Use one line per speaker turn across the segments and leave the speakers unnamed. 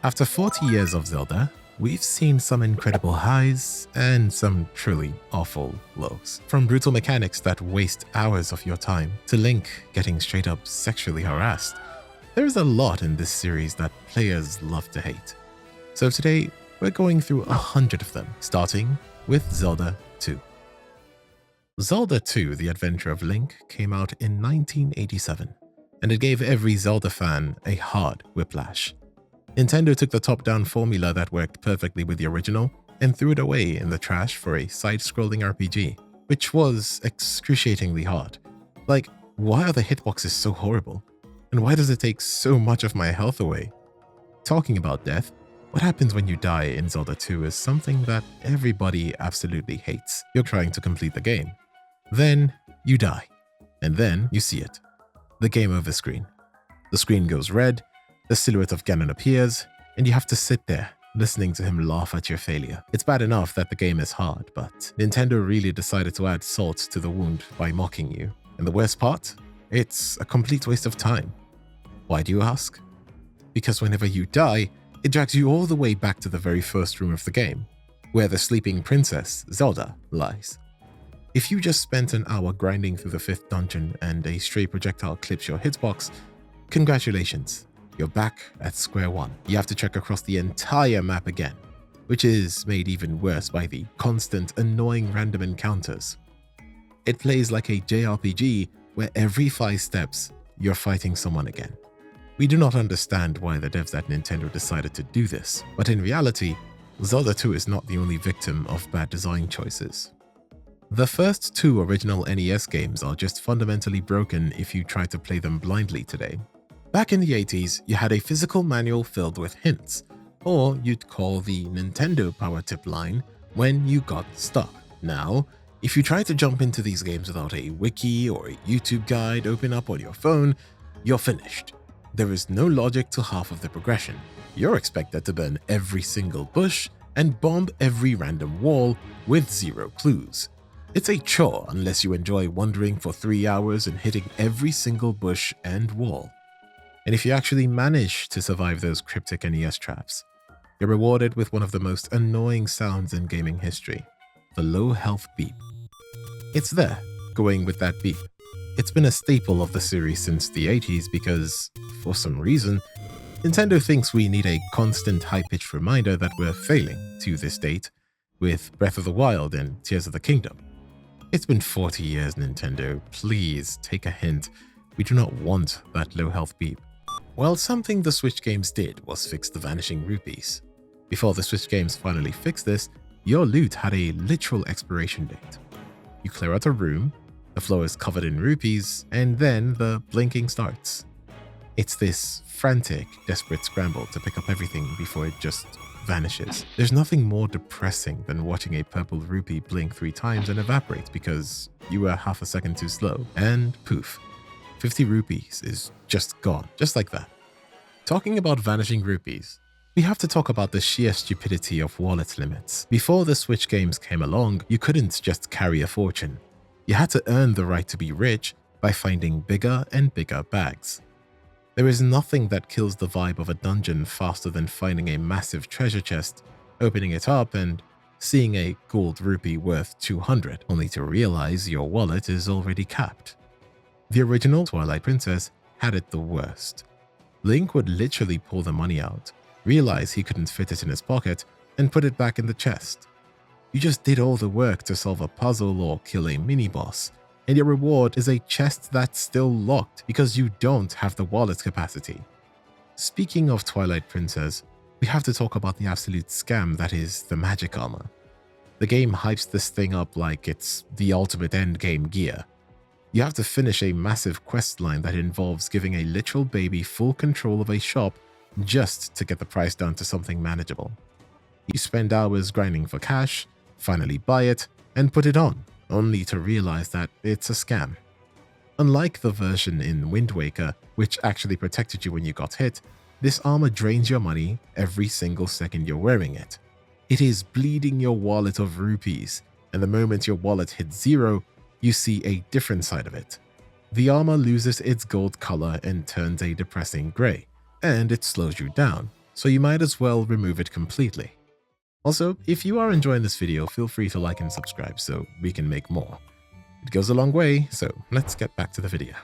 After 40 years of Zelda, we've seen some incredible highs and some truly awful lows. From brutal mechanics that waste hours of your time to Link getting straight up sexually harassed, there's a lot in this series that players love to hate. So today, we're going through 100 of them, starting with Zelda 2. Zelda 2: The Adventure of Link came out in 1987, and it gave every Zelda fan a hard whiplash. Nintendo took the top-down formula that worked perfectly with the original and threw it away in the trash for a side-scrolling RPG, which was excruciatingly hard. Like, why are the hitboxes so horrible? And why does it take so much of my health away? Talking about death, what happens when you die in Zelda 2 is something that everybody absolutely hates. You're trying to complete the game. Then you die. And then you see it. The game over screen. The screen goes red, the silhouette of Ganon appears, and you have to sit there, listening to him laugh at your failure. It's bad enough that the game is hard, but Nintendo really decided to add salt to the wound by mocking you. And the worst part? It's a complete waste of time. Why do you ask? Because whenever you die, it drags you all the way back to the very first room of the game, where the sleeping princess, Zelda, lies. If you just spent an hour grinding through the 5th dungeon and a stray projectile clips your hitbox, congratulations, you're back at square one. You have to trek across the entire map again, which is made even worse by the constant, annoying random encounters. It plays like a JRPG where every 5 steps, you're fighting someone again. We do not understand why the devs at Nintendo decided to do this, but in reality, Zelda 2 is not the only victim of bad design choices. The first 2 original NES games are just fundamentally broken if you try to play them blindly today. Back in the 80s, you had a physical manual filled with hints, or you'd call the Nintendo Power Tip line when you got stuck. Now, if you try to jump into these games without a wiki or a YouTube guide open up on your phone, you're finished. There is no logic to half of the progression. You're expected to burn every single bush and bomb every random wall with 0 clues. It's a chore unless you enjoy wandering for 3 hours and hitting every single bush and wall. And if you actually manage to survive those cryptic NES traps, you're rewarded with one of the most annoying sounds in gaming history, the low health beep. It's there, going with that beep. It's been a staple of the series since the 80s because, for some reason, Nintendo thinks we need a constant high-pitched reminder that we're failing to this date with Breath of the Wild and Tears of the Kingdom. It's been 40 years, Nintendo. Please take a hint. We do not want that low health beep. Well, something the Switch games did was fix the vanishing rupees. Before the Switch games finally fixed this, your loot had a literal expiration date. You clear out a room, the floor is covered in rupees, and then the blinking starts. It's this frantic, desperate scramble to pick up everything before it just vanishes. There's nothing more depressing than watching a purple rupee blink 3 times and evaporate because you were half a second too slow, and poof. 50 rupees is just gone, just like that. Talking about vanishing rupees, we have to talk about the sheer stupidity of wallet limits. Before the Switch games came along, you couldn't just carry a fortune. You had to earn the right to be rich by finding bigger and bigger bags. There is nothing that kills the vibe of a dungeon faster than finding a massive treasure chest, opening it up and seeing a gold rupee worth 200, only to realize your wallet is already capped. The original Twilight Princess had it the worst. Link would literally pull the money out, realize he couldn't fit it in his pocket, and put it back in the chest. You just did all the work to solve a puzzle or kill a mini-boss, and your reward is a chest that's still locked because you don't have the wallet capacity. Speaking of Twilight Princess, we have to talk about the absolute scam that is the magic armor. The game hypes this thing up like it's the ultimate endgame gear. You have to finish a massive quest line that involves giving a literal baby full control of a shop just to get the price down to something manageable. You spend hours grinding for cash, finally buy it, and put it on, only to realize that it's a scam. Unlike the version in Wind Waker, which actually protected you when you got hit, this armor drains your money every single second you're wearing it. It is bleeding your wallet of rupees, and the moment your wallet hits 0, you see a different side of it. The armor loses its gold color and turns a depressing gray, and it slows you down, so you might as well remove it completely. Also, if you are enjoying this video, feel free to like and subscribe so we can make more. It goes a long way, so let's get back to the video.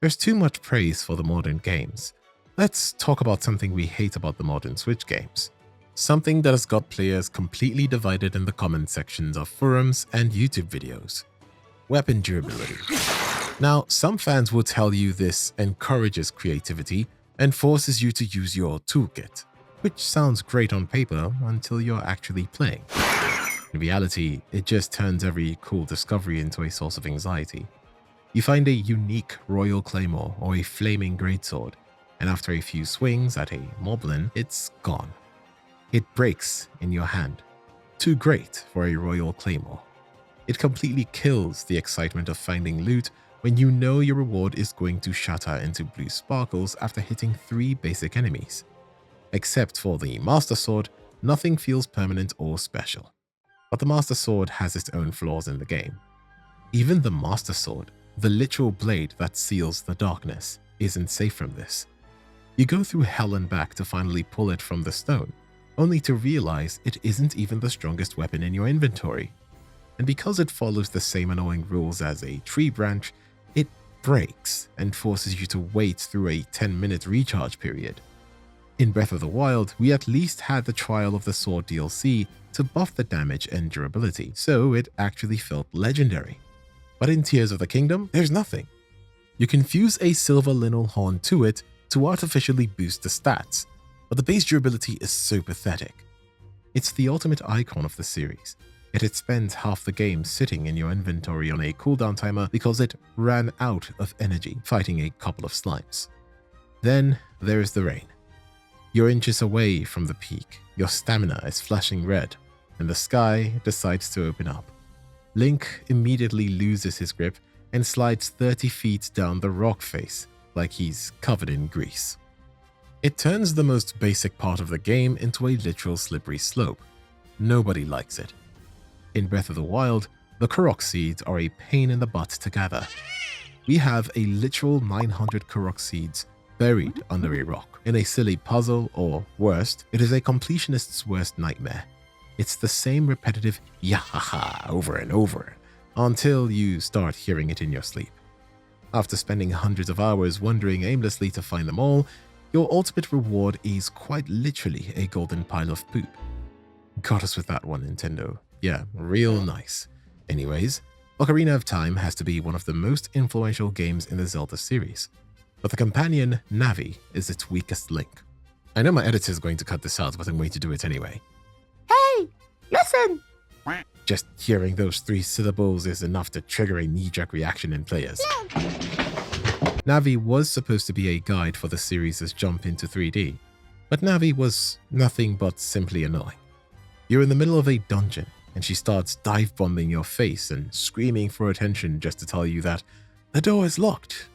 There's too much praise for the modern games. Let's talk about something we hate about the modern Switch games. Something that has got players completely divided in the comment sections of forums and YouTube videos. Weapon durability. Now, some fans will tell you this encourages creativity and forces you to use your toolkit, which sounds great on paper until you're actually playing. In reality, it just turns every cool discovery into a source of anxiety. You find a unique Royal Claymore or a flaming greatsword, and after a few swings at a moblin, it's gone. It breaks in your hand. Too great for a Royal Claymore. It completely kills the excitement of finding loot when you know your reward is going to shatter into blue sparkles after hitting 3 basic enemies. Except for the Master Sword, nothing feels permanent or special. But the Master Sword has its own flaws in the game. Even the Master Sword, the literal blade that seals the darkness, isn't safe from this. You go through hell and back to finally pull it from the stone, only to realize it isn't even the strongest weapon in your inventory. And because it follows the same annoying rules as a tree branch, it breaks and forces you to wait through a 10-minute recharge period. In Breath of the Wild, we at least had the Trial of the Sword DLC to buff the damage and durability, so it actually felt legendary. But in Tears of the Kingdom, there's nothing. You can fuse a silver linel horn to it to artificially boost the stats, but the base durability is so pathetic. It's the ultimate icon of the series, yet it spends half the game sitting in your inventory on a cooldown timer because it ran out of energy fighting a couple of slimes. Then there is the rain. You're inches away from the peak, your stamina is flashing red, and the sky decides to open up. Link immediately loses his grip and slides 30 feet down the rock face like he's covered in grease. It turns the most basic part of the game into a literal slippery slope. Nobody likes it. In Breath of the Wild, the Korok seeds are a pain in the butt to gather. We have a literal 900 Korok seeds buried under a rock in a silly puzzle, or worst, it is a completionist's worst nightmare. It's the same repetitive yahaha over and over until you start hearing it in your sleep. After spending hundreds of hours wandering aimlessly to find them all, your ultimate reward is quite literally a golden pile of poop. Got us with that one, Nintendo. Yeah, real nice. Anyways, Ocarina of Time has to be one of the most influential games in the Zelda series, but the companion, Navi, is its weakest link. I know my editor is going to cut this out, but I'm going to do it anyway.
Hey, listen!
Just hearing those 3 syllables is enough to trigger a knee-jerk reaction in players. Navi was supposed to be a guide for the series' jump into 3D, but Navi was nothing but simply annoying. You're in the middle of a dungeon, and she starts dive-bombing your face and screaming for attention just to tell you that the door is locked.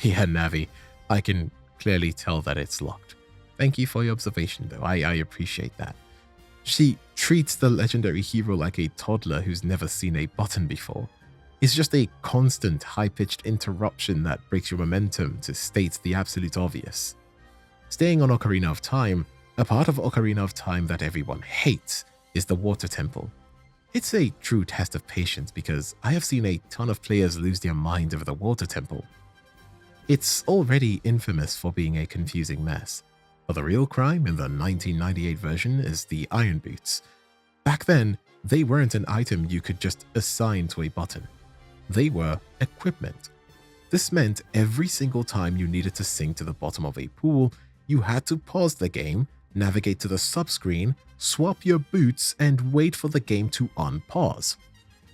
Yeah, Navi, I can clearly tell that it's locked. Thank you for your observation, though. I appreciate that. She treats the legendary hero like a toddler who's never seen a button before. It's just a constant, high-pitched interruption that breaks your momentum to state the absolute obvious. Staying on Ocarina of Time, a part of Ocarina of Time that everyone hates is the Water Temple. It's a true test of patience because I have seen a ton of players lose their mind over the Water Temple. It's already infamous for being a confusing mess, but the real crime in the 1998 version is the Iron Boots. Back then, they weren't an item you could just assign to a button. They were equipment. This meant every single time you needed to sink to the bottom of a pool, you had to pause the game, navigate to the subscreen, swap your boots, and wait for the game to unpause.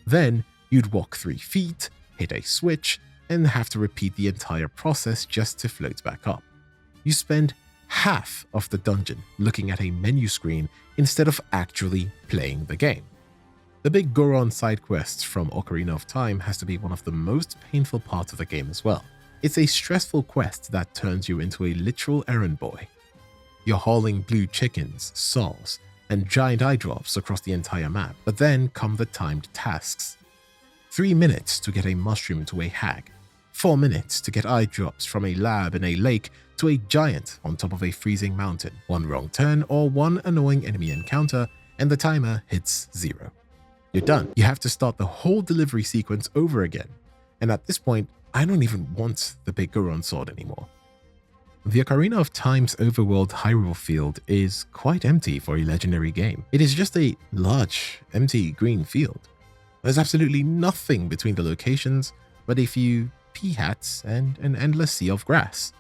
Then, you'd walk 3 feet, hit a switch, and have to repeat the entire process just to float back up. You spend half of the dungeon looking at a menu screen instead of actually playing the game. The big Goron side quests from Ocarina of Time has to be one of the most painful parts of the game as well. It's a stressful quest that turns you into a literal errand boy. You're hauling blue chickens, souls, and giant eye drops across the entire map, but then come the timed tasks. 3 minutes to get a mushroom to a hag, 4 minutes to get eye drops from a lab in a lake to a giant on top of a freezing mountain. One wrong turn or one annoying enemy encounter and the timer hits 0. You're done. You have to start the whole delivery sequence over again. And at this point, I don't even want the big Goron sword anymore. The Ocarina of Time's overworld Hyrule field is quite empty for a legendary game. It is just a large, empty green field. There's absolutely nothing between the locations but a few pea hats and an endless sea of grass.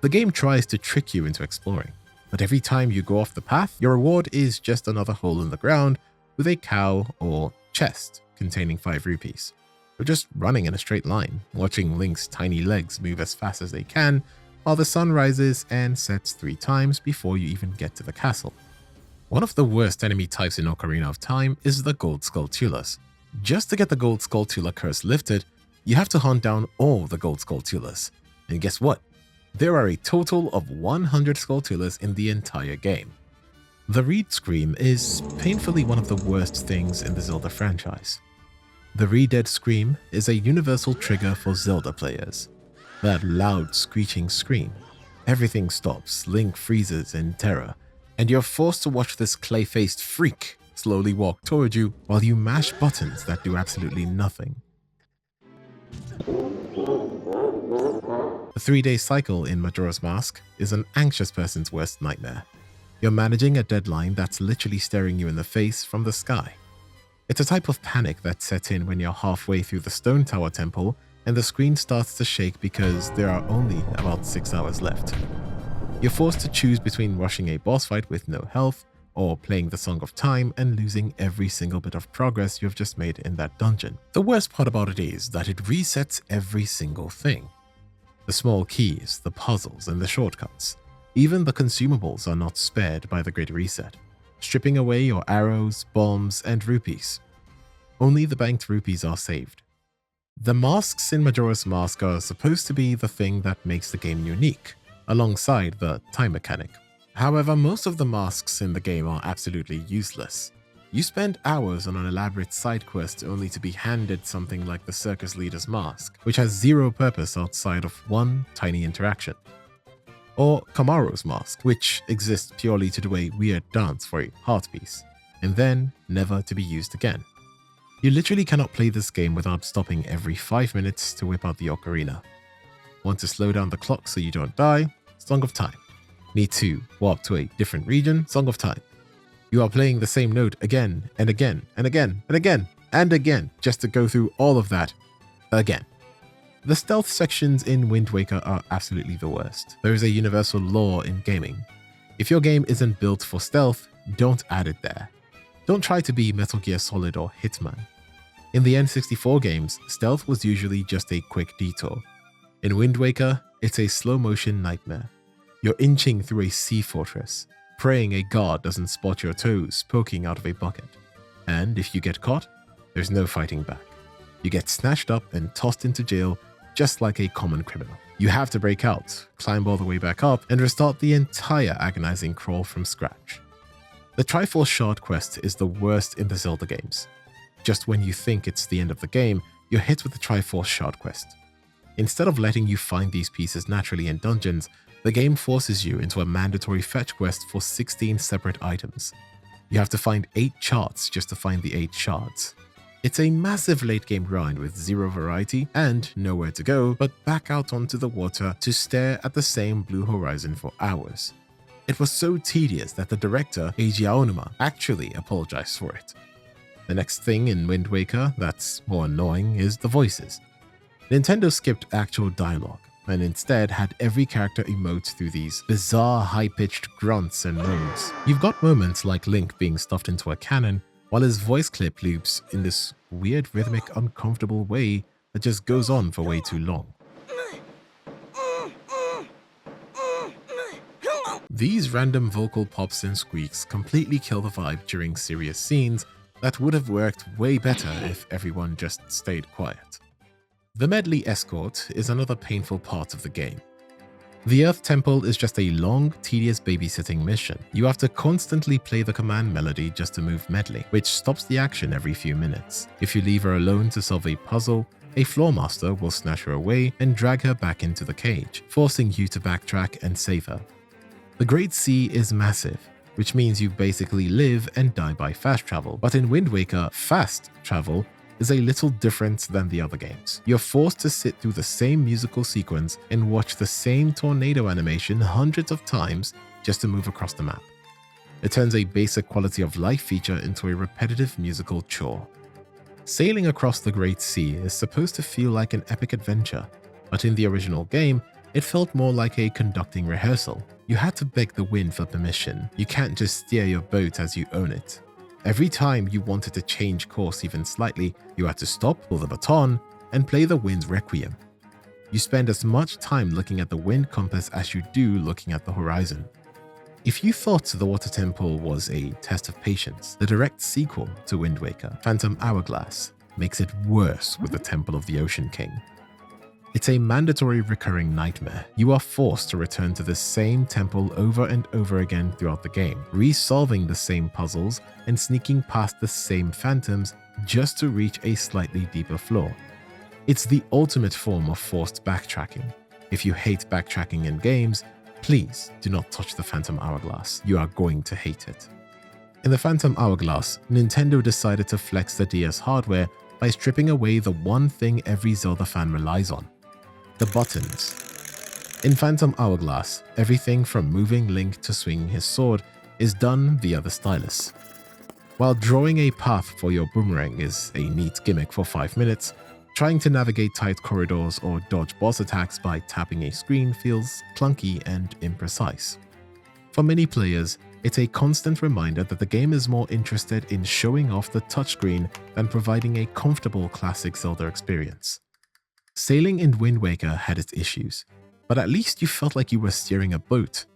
The game tries to trick you into exploring, but every time you go off the path, your reward is just another hole in the ground with a cow or chest containing 5 rupees. You're just running in a straight line, watching Link's tiny legs move as fast as they can while the sun rises and sets 3 times before you even get to the castle. One of the worst enemy types in Ocarina of Time is the Gold Skulltulas. Just to get the Gold Skulltula curse lifted, you have to hunt down all the Gold Skulltulas. And guess what? There are a total of 100 Skulltulas in the entire game. The reed scream is painfully one of the worst things in the Zelda franchise. The DREADED scream is a universal trigger for Zelda players. That loud screeching scream. Everything stops, Link freezes in terror, and you're forced to watch this clay-faced freak slowly walk toward you while you mash buttons that do absolutely nothing. The 3-day cycle in Majora's Mask is an anxious person's worst nightmare. You're managing a deadline that's literally staring you in the face from the sky. It's a type of panic that sets in when you're halfway through the Stone Tower Temple and the screen starts to shake because there are only about 6 hours left. You're forced to choose between rushing a boss fight with no health or playing the Song of Time and losing every single bit of progress you've just made in that dungeon. The worst part about it is that it resets every single thing. The small keys, the puzzles, and the shortcuts. Even the consumables are not spared by the Great Reset, stripping away your arrows, bombs, and rupees. Only the banked rupees are saved. The masks in Majora's Mask are supposed to be the thing that makes the game unique, alongside the time mechanic. However, most of the masks in the game are absolutely useless. You spend hours on an elaborate side quest only to be handed something like the circus leader's mask, which has 0 purpose outside of one tiny interaction. Or Kamaro's mask, which exists purely to do a weird dance for a heart piece, and then never to be used again. You literally cannot play this game without stopping every 5 minutes to whip out the ocarina. Want to slow down the clock so you don't die? Song of Time. Need to warp to a different region? Song of Time. You are playing the same note again and again and again and again and again just to go through all of that again. The stealth sections in Wind Waker are absolutely the worst. There is a universal law in gaming. If your game isn't built for stealth, don't add it there. Don't try to be Metal Gear Solid or Hitman. In the N64 games, stealth was usually just a quick detour. In Wind Waker, it's a slow-motion nightmare. You're inching through a sea fortress, praying a guard doesn't spot your toes poking out of a bucket. And if you get caught, there's no fighting back. You get snatched up and tossed into jail just like a common criminal. You have to break out, climb all the way back up, and restart the entire agonizing crawl from scratch. The Triforce Shard quest is the worst in the Zelda games. Just when you think it's the end of the game, you're hit with the Triforce Shard quest. Instead of letting you find these pieces naturally in dungeons, the game forces you into a mandatory fetch quest for 16 separate items. You have to find 8 charts just to find the 8 shards. It's a massive late game grind with 0 variety and nowhere to go but back out onto the water to stare at the same blue horizon for hours. It was so tedious that the director, Eiji Aonuma, actually apologized for it. The next thing in Wind Waker that's more annoying is the voices. Nintendo skipped actual dialogue and instead had every character emote through these bizarre high-pitched grunts and moans. You've got moments like Link being stuffed into a cannon while his voice clip loops in this weird rhythmic uncomfortable way that just goes on for way too long. These random vocal pops and squeaks completely kill the vibe during serious scenes that would have worked way better if everyone just stayed quiet. The medley escort is another painful part of the game. The Earth Temple is just a long, tedious babysitting mission. You have to constantly play the command melody just to move Medley, which stops the action every few minutes. If you leave her alone to solve a puzzle, a Floormaster will snatch her away and drag her back into the cage, forcing you to backtrack and save her. The Great Sea is massive, which means you basically live and die by fast travel, but in Wind Waker, fast travel is a little different than the other games. You're forced to sit through the same musical sequence and watch the same tornado animation hundreds of times just to move across the map. It turns a basic quality of life feature into a repetitive musical chore. Sailing across the Great Sea is supposed to feel like an epic adventure, but in the original game, it felt more like a conducting rehearsal. You had to beg the wind for permission. You can't just steer your boat as you own it. Every time you wanted to change course even slightly, you had to stop, pull the baton, and play the wind's requiem. You spend as much time looking at the wind compass as you do looking at the horizon. If you thought the Water Temple was a test of patience, the direct sequel to Wind Waker, Phantom Hourglass, makes it worse with the Temple of the Ocean King. It's a mandatory recurring nightmare. You are forced to return to the same temple over and over again throughout the game, resolving the same puzzles and sneaking past the same phantoms just to reach a slightly deeper floor. It's the ultimate form of forced backtracking. If you hate backtracking in games, please do not touch the Phantom Hourglass. You are going to hate it. In the Phantom Hourglass, Nintendo decided to flex the DS hardware by stripping away the one thing every Zelda fan relies on: the buttons. In Phantom Hourglass, everything from moving Link to swinging his sword is done via the stylus. While drawing a path for your boomerang is a neat gimmick for 5 minutes, trying to navigate tight corridors or dodge boss attacks by tapping a screen feels clunky and imprecise. For many players, it's a constant reminder that the game is more interested in showing off the touchscreen than providing a comfortable classic Zelda experience. Sailing in Wind Waker had its issues, but at least you felt like you were steering a boat.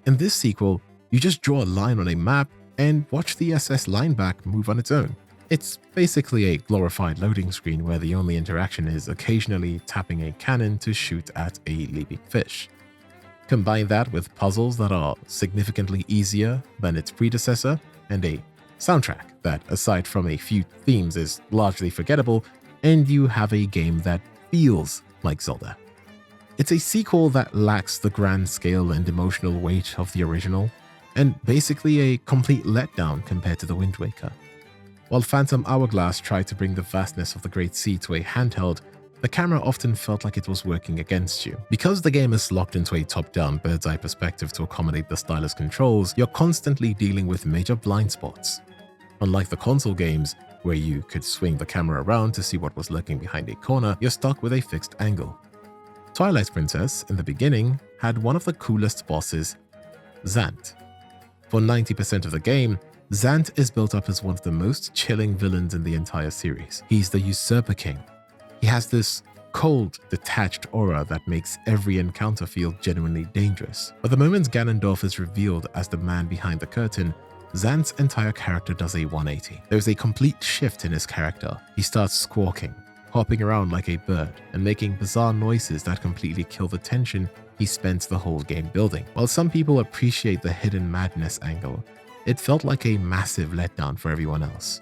In this sequel, you just draw a line on a map and watch the SS lineback move on its own. It's basically a glorified loading screen where the only interaction is occasionally tapping a cannon to shoot at a leaping fish. Combine that with puzzles that are significantly easier than its predecessor, and a soundtrack that, aside from a few themes, is largely forgettable, and you have a game that feels like Zelda. It's a sequel that lacks the grand scale and emotional weight of the original, and basically a complete letdown compared to the Wind Waker. While Phantom Hourglass tried to bring the vastness of the Great Sea to a handheld, the camera often felt like it was working against you. Because the game is locked into a top-down bird's-eye perspective to accommodate the stylus controls, you're constantly dealing with major blind spots. Unlike the console games, where you could swing the camera around to see what was lurking behind a corner, you're stuck with a fixed angle. Twilight Princess, in the beginning, had one of the coolest bosses, Zant. For 90% of the game, Zant is built up as one of the most chilling villains in the entire series. He's the Usurper King. He has this cold, detached aura that makes every encounter feel genuinely dangerous. But the moment Ganondorf is revealed as the man behind the curtain, Zant's entire character does a 180. There's a complete shift in his character. He starts squawking, hopping around like a bird, and making bizarre noises that completely kill the tension he spends the whole game building. While some people appreciate the hidden madness angle, it felt like a massive letdown for everyone else.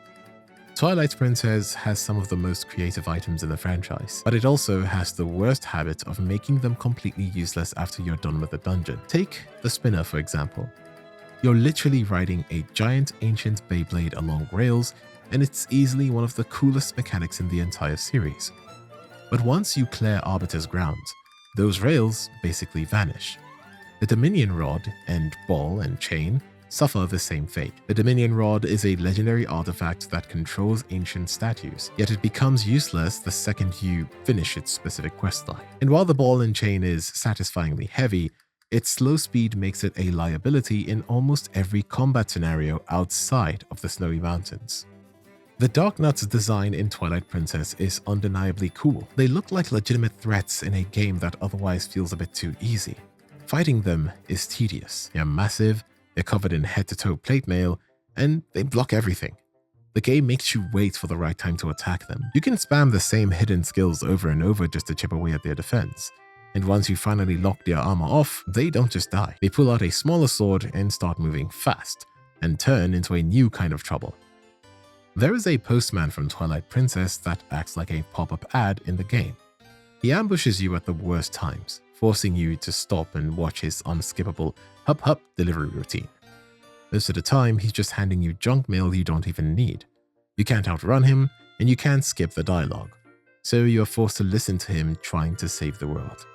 Twilight Princess has some of the most creative items in the franchise, but it also has the worst habit of making them completely useless after you're done with the dungeon. Take the spinner, for example. You're literally riding a giant ancient Beyblade along rails, and it's easily one of the coolest mechanics in the entire series. But once you clear Arbiter's grounds, those rails basically vanish. The Dominion Rod and Ball and Chain suffer the same fate. The Dominion Rod is a legendary artifact that controls ancient statues, yet it becomes useless the second you finish its specific questline. And while the Ball and Chain is satisfyingly heavy, its slow speed makes it a liability in almost every combat scenario outside of the Snowy Mountains. The Dark Nuts design in Twilight Princess is undeniably cool. They look like legitimate threats in a game that otherwise feels a bit too easy. Fighting them is tedious. They're massive, they're covered in head-to-toe plate mail, and they block everything. The game makes you wait for the right time to attack them. You can spam the same hidden skills over and over just to chip away at their defense. And once you finally lock their armor off, they don't just die. They pull out a smaller sword and start moving fast, and turn into a new kind of trouble. There is a postman from Twilight Princess that acts like a pop-up ad in the game. He ambushes you at the worst times, forcing you to stop and watch his unskippable hup-hup delivery routine. Most of the time, he's just handing you junk mail you don't even need. You can't outrun him, and you can't skip the dialogue, so you're forced to listen to him trying to save the world.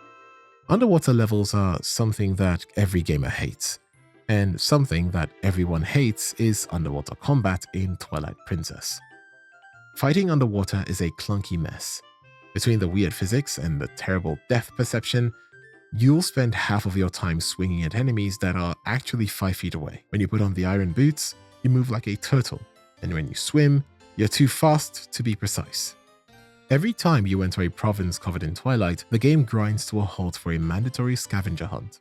Underwater levels are something that every gamer hates, and something that everyone hates is underwater combat in Twilight Princess. Fighting underwater is a clunky mess. Between the weird physics and the terrible depth perception, you'll spend half of your time swinging at enemies that are actually 5 feet away. When you put on the iron boots, you move like a turtle, and when you swim, you're too fast to be precise. Every time you enter a province covered in twilight, the game grinds to a halt for a mandatory scavenger hunt.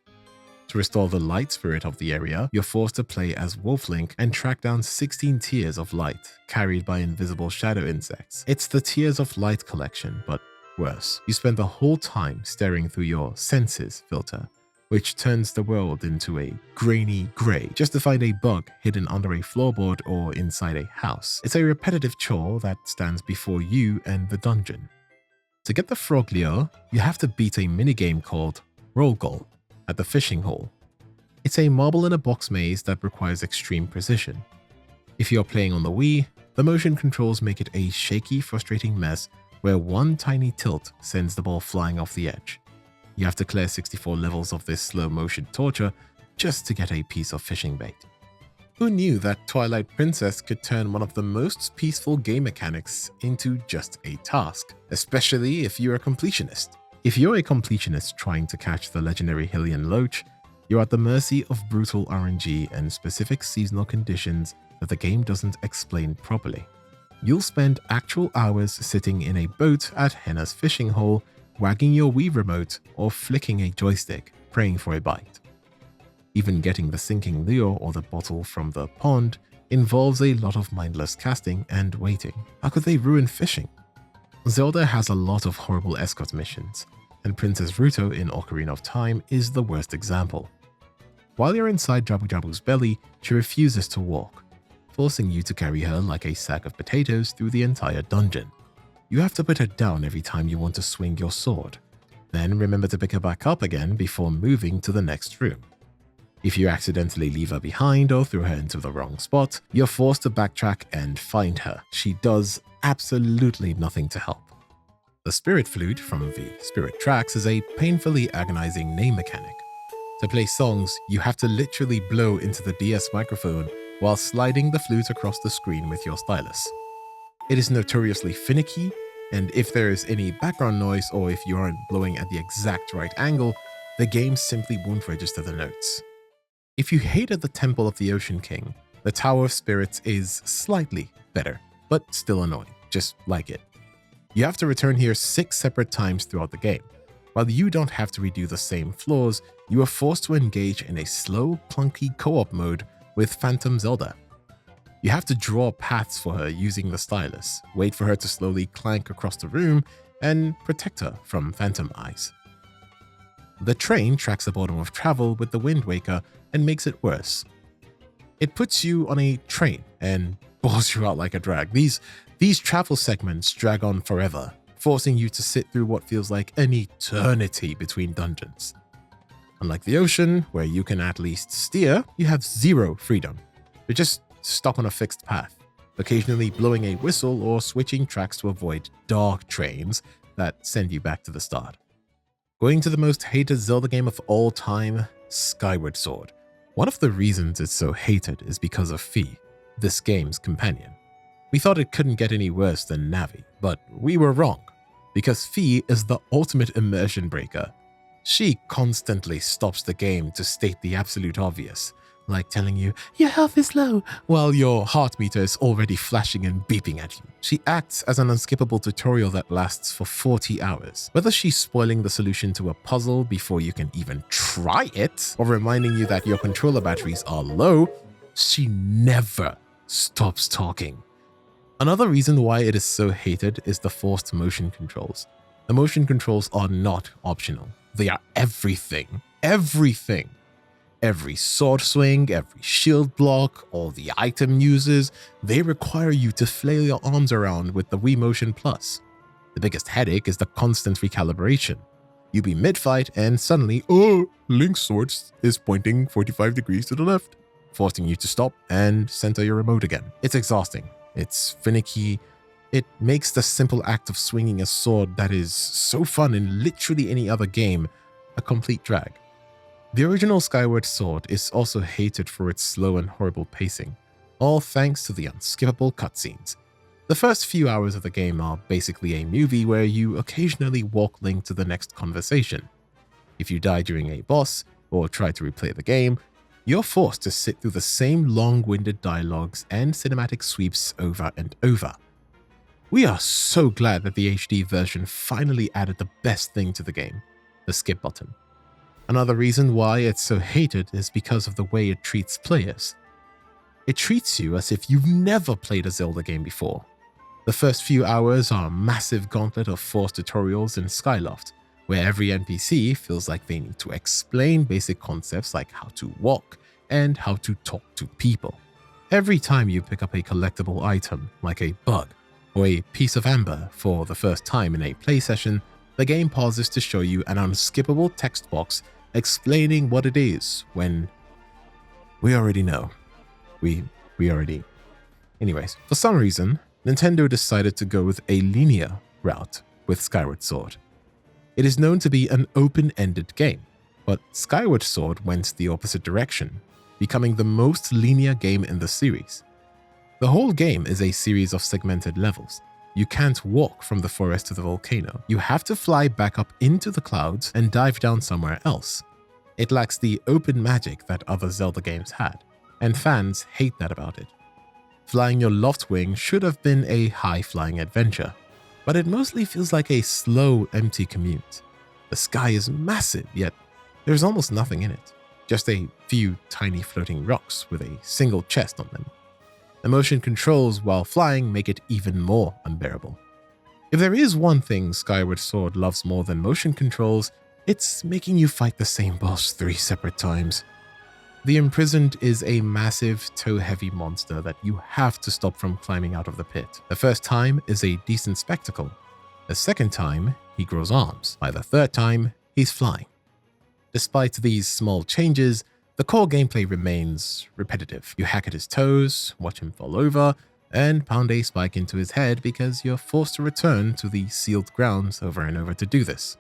To restore the light spirit of the area, you're forced to play as Wolflink and track down 16 tears of light carried by invisible shadow insects. It's the Tears of Light collection, but worse. You spend the whole time staring through your senses filter, which turns the world into a grainy grey just to find a bug hidden under a floorboard or inside a house. It's a repetitive chore that stands before you and the dungeon. To get the frog lure, you have to beat a minigame called Roll Goal at the fishing hole. It's a marble-in-a-box maze that requires extreme precision. If you're playing on the Wii, the motion controls make it a shaky, frustrating mess where one tiny tilt sends the ball flying off the edge. You have to clear 64 levels of this slow-motion torture just to get a piece of fishing bait. Who knew that Twilight Princess could turn one of the most peaceful game mechanics into just a task, especially if you're a completionist? If you're a completionist trying to catch the legendary Hylian Loach, you're at the mercy of brutal RNG and specific seasonal conditions that the game doesn't explain properly. You'll spend actual hours sitting in a boat at Henna's fishing hole, wagging your Wii remote or flicking a joystick, praying for a bite. Even getting the sinking lure or the bottle from the pond involves a lot of mindless casting and waiting. How could they ruin fishing? Zelda has a lot of horrible escort missions, and Princess Ruto in Ocarina of Time is the worst example. While you're inside Jabu Jabu's belly, she refuses to walk, forcing you to carry her like a sack of potatoes through the entire dungeon. You have to put her down every time you want to swing your sword, then remember to pick her back up again before moving to the next room. If you accidentally leave her behind or throw her into the wrong spot, you're forced to backtrack and find her. She does absolutely nothing to help. The Spirit Flute from the Spirit Tracks is a painfully agonizing name mechanic. To play songs, you have to literally blow into the DS microphone while sliding the flute across the screen with your stylus. It is notoriously finicky, and if there is any background noise or if you aren't blowing at the exact right angle, the game simply won't register the notes. If you hated the Temple of the Ocean King, the Tower of Spirits is slightly better, but still annoying, just like it. You have to return here 6 separate times throughout the game. While you don't have to redo the same floors, you are forced to engage in a slow, clunky co-op mode with Phantom Zelda. You have to draw paths for her using the stylus, wait for her to slowly clank across the room, and protect her from phantom eyes. The train tracks the bottom of travel with the Wind Waker and makes it worse. It puts you on a train and bores you out like a drag. These travel segments drag on forever, forcing you to sit through what feels like an eternity between dungeons. Unlike the ocean, where you can at least steer, you have zero freedom. You're just stuck on a fixed path, occasionally blowing a whistle or switching tracks to avoid dark trains that send you back to the start. Going to the most hated Zelda game of all time, Skyward Sword. One of the reasons it's so hated is because of Fi, this game's companion. We thought it couldn't get any worse than Navi, but we were wrong, because Fi is the ultimate immersion breaker. She constantly stops the game to state the absolute obvious, like telling you, your health is low, while your heart meter is already flashing and beeping at you. She acts as an unskippable tutorial that lasts for 40 hours. Whether she's spoiling the solution to a puzzle before you can even try it, or reminding you that your controller batteries are low, she never stops talking. Another reason why it is so hated is the forced motion controls. The motion controls are not optional. They are everything. Everything. Every sword swing, every shield block, all the item uses, they require you to flail your arms around with the Wii Motion Plus. The biggest headache is the constant recalibration. You be mid-fight and suddenly, oh, Link's sword is pointing 45 degrees to the left, forcing you to stop and center your remote again. It's exhausting. It's finicky. It makes the simple act of swinging a sword that is so fun in literally any other game a complete drag. The original Skyward Sword is also hated for its slow and horrible pacing, all thanks to the unskippable cutscenes. The first few hours of the game are basically a movie where you occasionally walk Link to the next conversation. If you die during a boss or try to replay the game, you're forced to sit through the same long-winded dialogues and cinematic sweeps over and over. We are so glad that the HD version finally added the best thing to the game, the skip button. Another reason why it's so hated is because of the way it treats players. It treats you as if you've never played a Zelda game before. The first few hours are a massive gauntlet of forced tutorials in Skyloft, where every NPC feels like they need to explain basic concepts like how to walk and how to talk to people. Every time you pick up a collectible item, like a bug or a piece of amber for the first time in a play session, the game pauses to show you an unskippable text box explaining what it is when we already know. We already... Anyways, for some reason, Nintendo decided to go with a linear route with Skyward Sword. It is known to be an open-ended game, but Skyward Sword went the opposite direction, becoming the most linear game in the series. The whole game is a series of segmented levels. You can't walk from the forest to the volcano. You have to fly back up into the clouds and dive down somewhere else. It lacks the open magic that other Zelda games had, and fans hate that about it. Flying your Loftwing should have been a high-flying adventure, but it mostly feels like a slow, empty commute. The sky is massive, yet there's almost nothing in it. Just a few tiny floating rocks with a single chest on them. The motion controls while flying make it even more unbearable. If there is one thing Skyward Sword loves more than motion controls, it's making you fight the same boss 3 separate times. The Imprisoned is a massive, toe-heavy monster that you have to stop from climbing out of the pit. The first time is a decent spectacle. The second time, he grows arms. By the third time, he's flying. Despite these small changes, the core gameplay remains repetitive. You hack at his toes, watch him fall over, and pound a spike into his head because you're forced to return to the sealed grounds over and over to do this.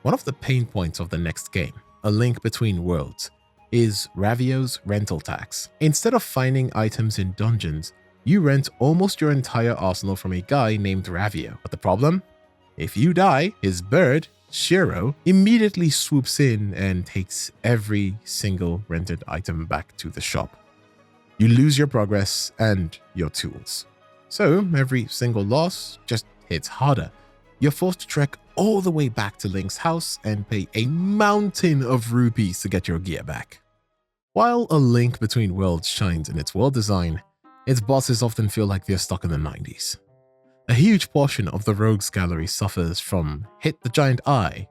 One of the pain points of the next game, A Link Between Worlds, is Ravio's rental tax. Instead of finding items in dungeons, you rent almost your entire arsenal from a guy named Ravio. But the problem? If you die, his bird, Shiro, immediately swoops in and takes every single rented item back to the shop. You lose your progress and your tools. So every single loss just hits harder. You're forced to trek all the way back to Link's house and pay a mountain of rupees to get your gear back. While A Link Between Worlds shines in its world design, its bosses often feel like they're stuck in the 90s. A huge portion of the Rogues Gallery suffers from Hit the Giant Eye,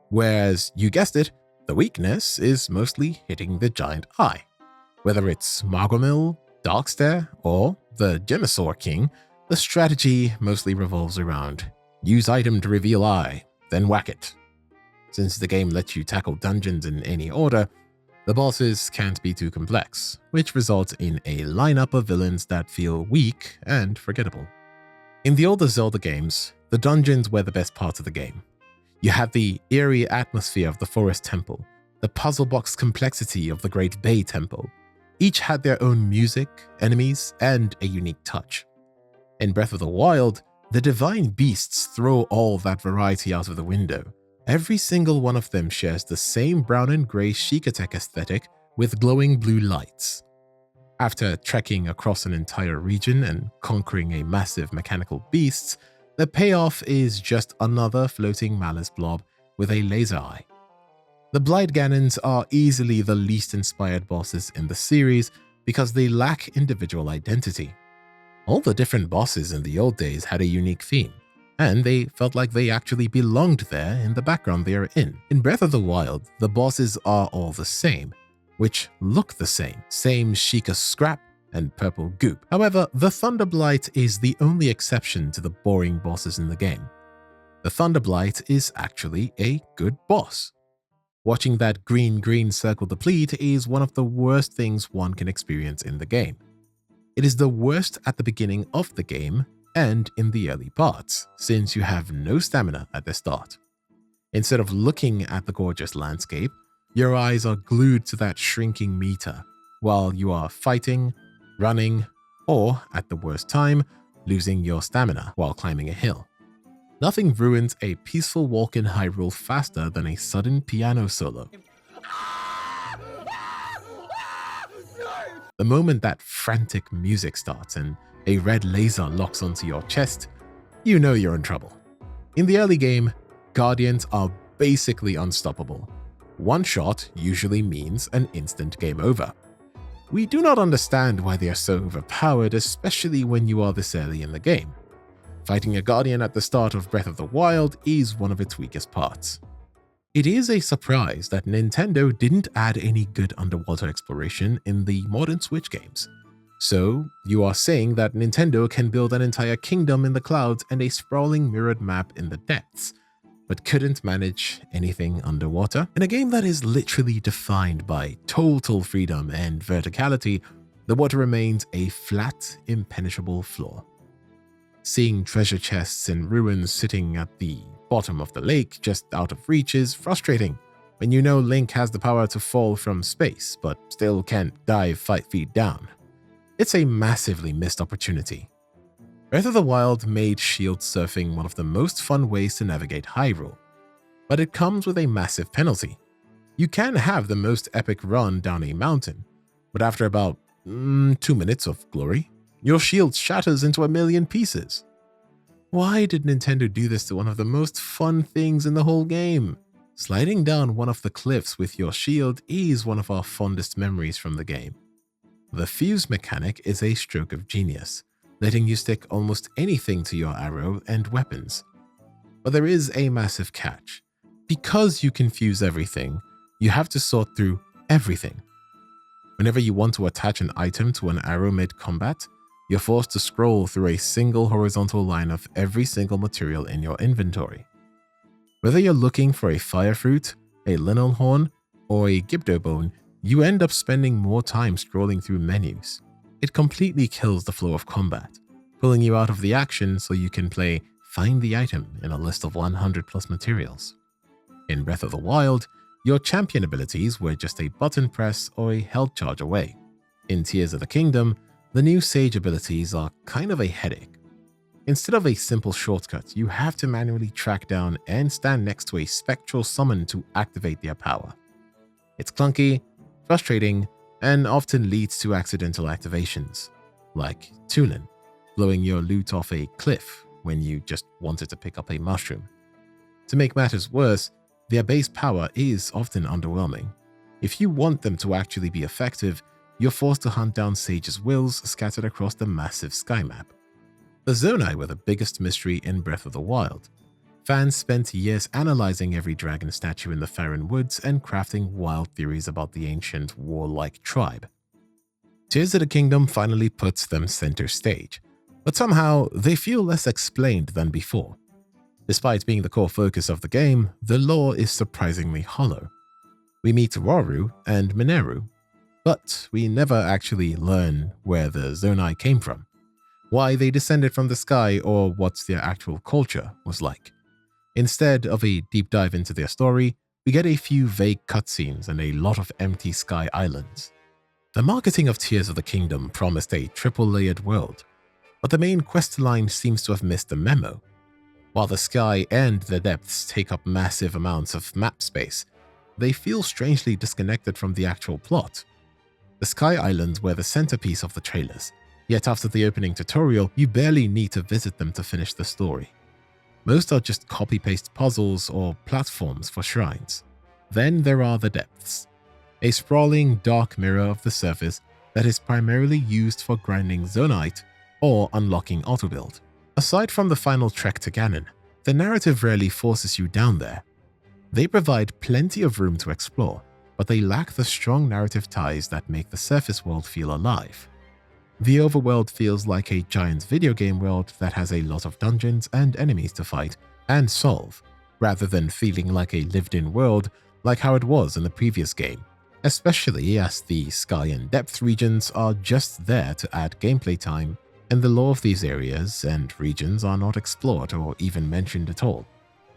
whereas, you guessed it, the weakness is mostly hitting the giant eye. Whether it's Margomil, Darkstare, or the Gemosaur King, the strategy mostly revolves around use item to reveal eye, then whack it. Since the game lets you tackle dungeons in any order, the bosses can't be too complex, which results in a lineup of villains that feel weak and forgettable. In the older Zelda games, the dungeons were the best part of the game. You had the eerie atmosphere of the Forest Temple, the puzzle box complexity of the Great Bay Temple. Each had their own music, enemies, and a unique touch. In Breath of the Wild, the divine beasts throw all that variety out of the window. Every single one of them shares the same brown and grey Shikatek aesthetic with glowing blue lights. After trekking across an entire region and conquering a massive mechanical beast, the payoff is just another floating malice blob with a laser eye. The Blight Ganons are easily the least inspired bosses in the series because they lack individual identity. All the different bosses in the old days had a unique theme, and they felt like they actually belonged there in the background they are in. In Breath of the Wild, the bosses are all the same. which look the same Sheikah scrap and purple goop. However, the Thunderblight is the only exception to the boring bosses in the game. The Thunderblight is actually a good boss. Watching that green circle deplete is one of the worst things one can experience in the game. It is the worst at the beginning of the game and in the early parts, since you have no stamina at the start. Instead of looking at the gorgeous landscape, your eyes are glued to that shrinking meter while you are fighting, running, or, at the worst time, losing your stamina while climbing a hill. Nothing ruins a peaceful walk in Hyrule faster than a sudden piano solo. The moment that frantic music starts and a red laser locks onto your chest, you know you're in trouble. In the early game, Guardians are basically unstoppable. One shot usually means an instant game over. We do not understand why they are so overpowered, especially when you are this early in the game. Fighting a Guardian at the start of Breath of the Wild is one of its weakest parts. It is a surprise that Nintendo didn't add any good underwater exploration in the modern Switch games. So, you are saying that Nintendo can build an entire kingdom in the clouds and a sprawling mirrored map in the depths, but couldn't manage anything underwater? In a game that is literally defined by total freedom and verticality, the water remains a flat, impenetrable floor. Seeing treasure chests and ruins sitting at the bottom of the lake just out of reach is frustrating when you know Link has the power to fall from space but still can't dive 5 feet down. It's a massively missed opportunity. Breath of the Wild made shield surfing one of the most fun ways to navigate Hyrule, but it comes with a massive penalty. You can have the most epic run down a mountain, but after about 2 minutes of glory, your shield shatters into a million pieces. Why did Nintendo do this to one of the most fun things in the whole game? Sliding down one of the cliffs with your shield is one of our fondest memories from the game. The fuse mechanic is a stroke of genius, letting you stick almost anything to your arrow and weapons. But there is a massive catch. Because you can fuse everything, you have to sort through everything. Whenever you want to attach an item to an arrow mid-combat, you're forced to scroll through a single horizontal line of every single material in your inventory. Whether you're looking for a fire fruit, a linnel horn, or a gibdo bone, you end up spending more time scrolling through menus. It completely kills the flow of combat, pulling you out of the action so you can play Find the Item in a list of 100 plus materials. In Breath of the Wild, your champion abilities were just a button press or a health charge away. In Tears of the Kingdom, the new Sage abilities are kind of a headache. Instead of a simple shortcut, you have to manually track down and stand next to a spectral summon to activate their power. It's clunky, frustrating, and often leads to accidental activations, like Tunin, blowing your loot off a cliff when you just wanted to pick up a mushroom. To make matters worse, their base power is often underwhelming. If you want them to actually be effective, you're forced to hunt down Sage's wills scattered across the massive sky map. The Zonai were the biggest mystery in Breath of the Wild. Fans spent years analyzing every dragon statue in the Faron Woods and crafting wild theories about the ancient warlike tribe. Tears of the Kingdom finally puts them center stage, but somehow they feel less explained than before. Despite being the core focus of the game, the lore is surprisingly hollow. We meet Rauru and Mineru, but we never actually learn where the Zonai came from, why they descended from the sky, or what their actual culture was like. Instead of a deep dive into their story, we get a few vague cutscenes and a lot of empty sky islands. The marketing of Tears of the Kingdom promised a triple-layered world, but the main questline seems to have missed the memo. While the sky and the depths take up massive amounts of map space, they feel strangely disconnected from the actual plot. The Sky Islands were the centerpiece of the trailers, yet after the opening tutorial, you barely need to visit them to finish the story. Most are just copy-paste puzzles or platforms for shrines. Then there are the depths, a sprawling dark mirror of the surface that is primarily used for grinding Zonite or unlocking auto-build. Aside from the final trek to Ganon, the narrative rarely forces you down there. They provide plenty of room to explore, but they lack the strong narrative ties that make the surface world feel alive. The overworld feels like a giant video game world that has a lot of dungeons and enemies to fight and solve, rather than feeling like a lived-in world like how it was in the previous game, especially as the Sky and Depth regions are just there to add gameplay time, and the lore of these areas and regions are not explored or even mentioned at all,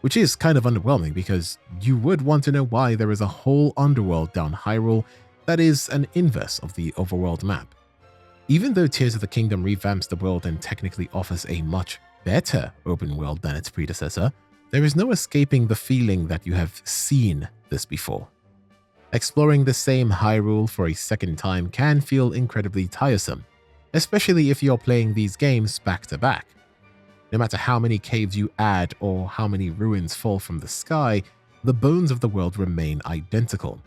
which is kind of underwhelming because you would want to know why there is a whole underworld down Hyrule that is an inverse of the overworld map. Even though Tears of the Kingdom revamps the world and technically offers a much better open world than its predecessor, there is no escaping the feeling that you have seen this before. Exploring the same Hyrule for a second time can feel incredibly tiresome, especially if you're playing these games back to back. No matter how many caves you add or how many ruins fall from the sky, the bones of the world remain identical.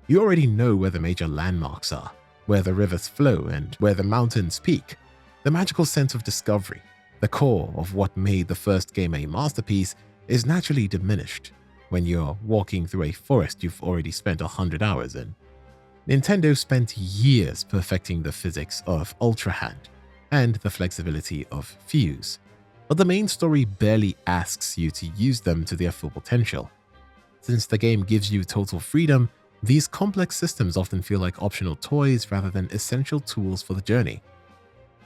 You already know where the major landmarks are, where the rivers flow and where the mountains peak. The magical sense of discovery, the core of what made the first game a masterpiece, is naturally diminished when you're walking through a forest you've already spent 100 hours in. Nintendo spent years perfecting the physics of Ultra Hand and the flexibility of Fuse, but the main story barely asks you to use them to their full potential. Since the game gives you total freedom, these complex systems often feel like optional toys rather than essential tools for the journey.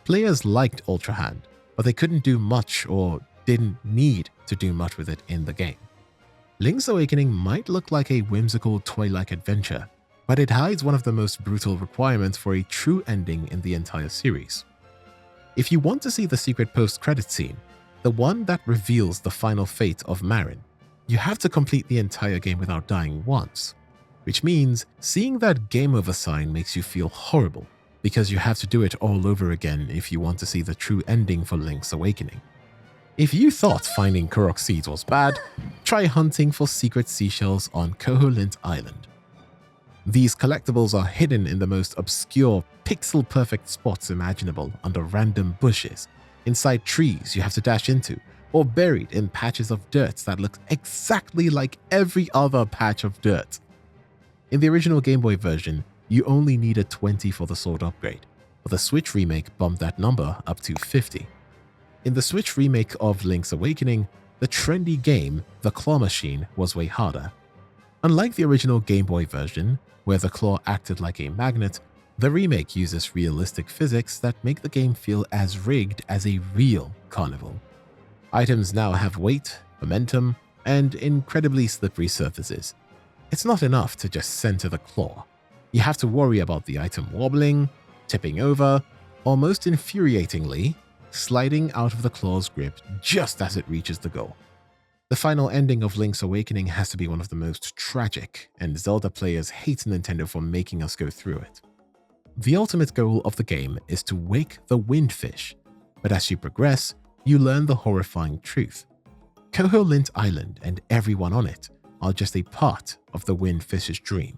Players liked Ultra Hand, but they couldn't do much or didn't need to do much with it in the game. Link's Awakening might look like a whimsical toy-like adventure, but it hides one of the most brutal requirements for a true ending in the entire series. If you want to see the secret post-credit scene, the one that reveals the final fate of Marin, you have to complete the entire game without dying once, which means seeing that game over sign makes you feel horrible because you have to do it all over again if you want to see the true ending for Link's Awakening. If you thought finding Korok seeds was bad, try hunting for secret seashells on Koholint Island. These collectibles are hidden in the most obscure, pixel-perfect spots imaginable under random bushes, inside trees you have to dash into, or buried in patches of dirt that look exactly like every other patch of dirt. In the original Game Boy version, you only needed 20 for the sword upgrade, but the Switch remake bumped that number up to 50. In the Switch remake of Link's Awakening, the trendy game, The Claw Machine, was way harder. Unlike the original Game Boy version, where the claw acted like a magnet, the remake uses realistic physics that make the game feel as rigged as a real carnival. Items now have weight, momentum, and incredibly slippery surfaces. It's not enough to just center the claw. You have to worry about the item wobbling, tipping over, or most infuriatingly, sliding out of the claw's grip just as it reaches the goal. The final ending of Link's Awakening has to be one of the most tragic, and Zelda players hate Nintendo for making us go through it. The ultimate goal of the game is to wake the Windfish, but as you progress, you learn the horrifying truth. Koholint Island and everyone on it are just a part of the Windfish's dream.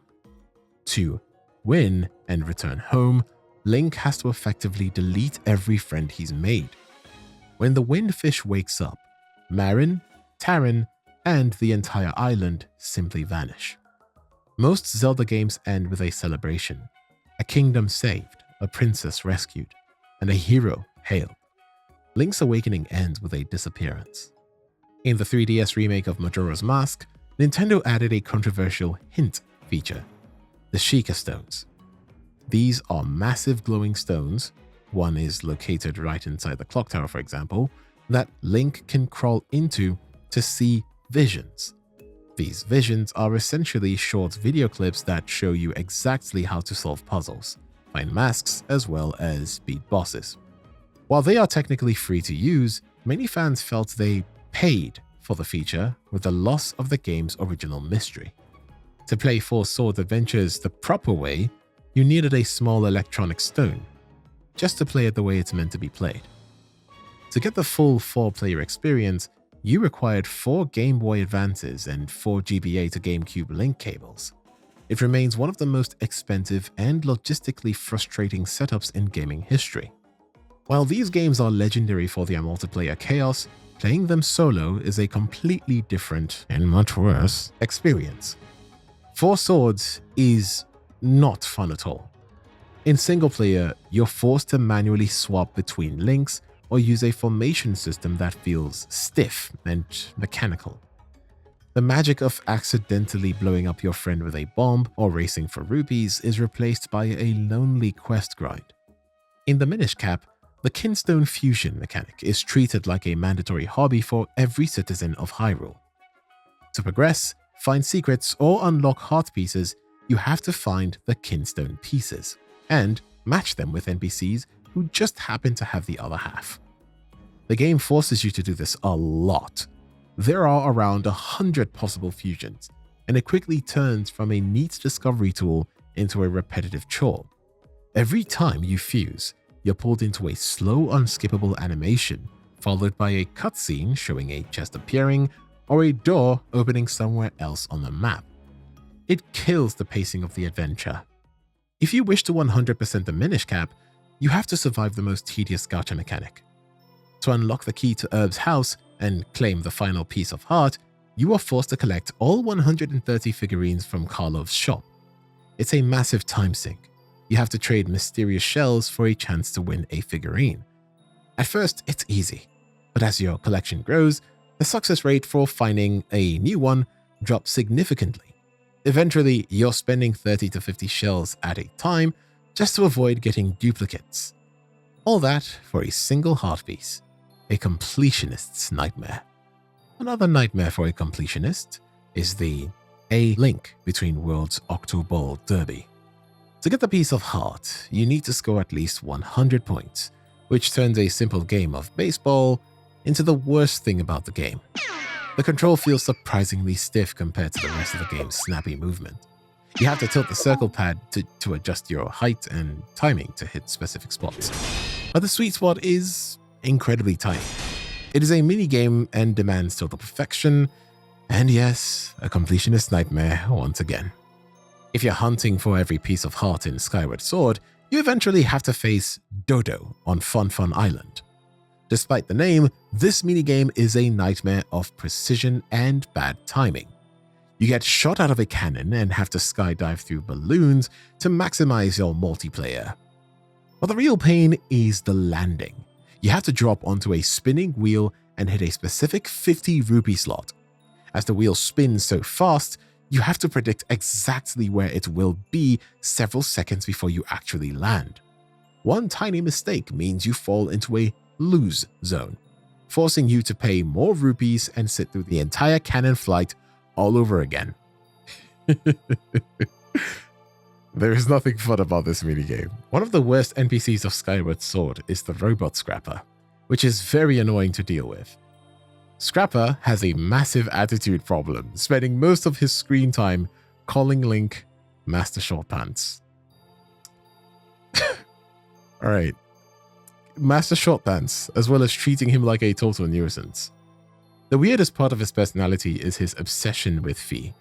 To win and return home, Link has to effectively delete every friend he's made. When the Windfish wakes up, Marin, Tarin, and the entire island simply vanish. Most Zelda games end with a celebration, a kingdom saved, a princess rescued, and a hero hailed. Link's Awakening ends with a disappearance. In the 3DS remake of Majora's Mask, Nintendo added a controversial hint feature, the Sheikah Stones. These are massive glowing stones, one is located right inside the clock tower for example, that Link can crawl into to see visions. These visions are essentially short video clips that show you exactly how to solve puzzles, find masks, as well as beat bosses. While they are technically free to use, many fans felt they paid for the feature with the loss of the game's original mystery. To play 4 Sword Adventures the proper way, you needed a small electronic stone, just to play it the way it's meant to be played. To get the full 4-player experience, you required 4 Game Boy Advances and 4 GBA to GameCube link cables. It remains one of the most expensive and logistically frustrating setups in gaming history. While these games are legendary for their multiplayer chaos, playing them solo is a completely different, and much worse, experience. Four Swords is not fun at all. In single player, you're forced to manually swap between links or use a formation system that feels stiff and mechanical. The magic of accidentally blowing up your friend with a bomb or racing for rupees is replaced by a lonely quest grind. In the Minish Cap, the Kinstone fusion mechanic is treated like a mandatory hobby for every citizen of Hyrule. To progress, find secrets, or unlock heart pieces, you have to find the Kinstone pieces and match them with NPCs who just happen to have the other half. The game forces you to do this a lot. There are around 100 possible fusions, and it quickly turns from a neat discovery tool into a repetitive chore. Every time you fuse, you're pulled into a slow, unskippable animation, followed by a cutscene showing a chest appearing or a door opening somewhere else on the map. It kills the pacing of the adventure. If you wish to 100% the Minish Cap, you have to survive the most tedious gacha mechanic. To unlock the key to Herb's house and claim the final piece of heart, you are forced to collect all 130 figurines from Karlov's shop. It's a massive time sink. You have to trade mysterious shells for a chance to win a figurine. At first, it's easy, but as your collection grows, the success rate for finding a new one drops significantly. Eventually, you're spending 30 to 50 shells at a time just to avoid getting duplicates. All that for a single heart piece. A completionist's nightmare. Another nightmare for a completionist is the A link between World's Octoball Derby. To get the piece of heart, you need to score at least 100 points, which turns a simple game of baseball into the worst thing about the game. The control feels surprisingly stiff compared to the rest of the game's snappy movement. You have to tilt the circle pad to adjust your height and timing to hit specific spots. But the sweet spot is incredibly tiny. It is a mini-game and demands total perfection, and yes, a completionist nightmare once again. If you're hunting for every piece of heart in Skyward Sword, you eventually have to face Dodo on Fun Fun Island. Despite the name, this minigame is a nightmare of precision and bad timing. You get shot out of a cannon and have to skydive through balloons to maximize your multiplayer. But the real pain is the landing. You have to drop onto a spinning wheel and hit a specific 50 rupee slot. As the wheel spins so fast, you have to predict exactly where it will be several seconds before you actually land. One tiny mistake means you fall into a lose zone, forcing you to pay more rupees and sit through the entire cannon flight all over again. There is nothing fun about this minigame. One of the worst NPCs of Skyward Sword is the robot Scrapper, which is very annoying to deal with. Scrapper has a massive attitude problem, spending most of his screen time calling Link Master Short Pants. Alright. Master Short Pants, as well as treating him like a total nuisance. The weirdest part of his personality is his obsession with Fee.